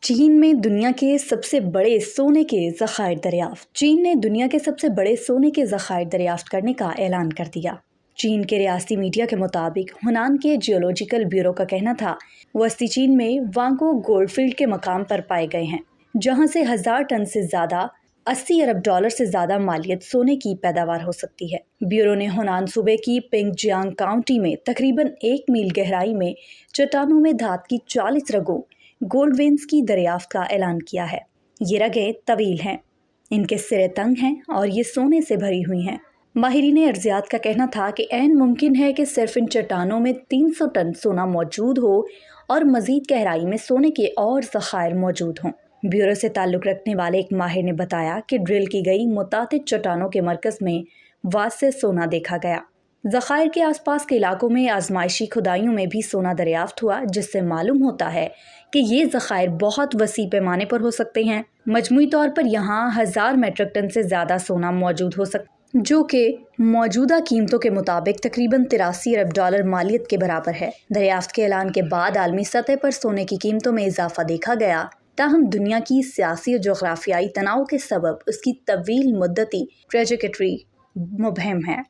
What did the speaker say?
चीन में दुनिया के सबसे बड़े सोने के ज़खायर दरियाफ्त। चीन ने दुनिया के सबसे बड़े सोने के ज़खायर दरियाफ्त करने का ऐलान कर दिया। चीन के रियासती मीडिया के मुताबिक हुनान के जियोलॉजिकल ब्यूरो का कहना था वस्ती चीन में वांगो गोल्डफील्ड के मकाम पर पाए गए हैं, जहां से 1000 टन से ज़्यादा $80 अरब से ज़्यादा मालियत सोने की पैदावार हो सकती है। ब्यूरो ने हुनान सूबे की पिंगजियांग काउंटी में तकरीबन 1 मील गहराई में चट्टानों में धात की 40 रगों गोल्ड वेन्स की दरियाफ्त का ऐलान किया है। ये रगें तवील हैं, इनके सिरे तंग हैं और ये सोने से भरी हुई हैं। माहिरीन अर्जियात का कहना था कि ऐन मुमकिन है कि सिर्फ इन चट्टानों में 300 टन सोना मौजूद हो और मजीद गहराई में सोने के और ज़खायर मौजूद हों। ब्यूरो से ताल्लुक़ रखने वाले एक माहिर ने बताया कि ड्रिल की गई मुतातिद चट्टानों के मरकज़ में वाज़ेह सोना देखा गया। ज़खायर के आसपास के इलाकों में आजमाइशी खुदाइयों में भी सोना दरियाफ्त हुआ, जिससे मालूम होता है कि ये ज़खायर बहुत वसी पैमाने पर हो सकते हैं। मजमूई तौर पर यहाँ 1000 मेट्रिक टन से ज़्यादा सोना मौजूद हो सकता, जो कि मौजूदा कीमतों के मुताबिक तकरीबन $83 अरब मालियत के बराबर है। दरियाफ्त के ऐलान के बाद आलमी सतह पर सोने की कीमतों में इजाफा देखा गया, ताहम दुनिया की सियासी और जोग्राफियाई तनाव के सबब उसकी तवील मुद्दती ट्रेजेक्टरी मुबहम है।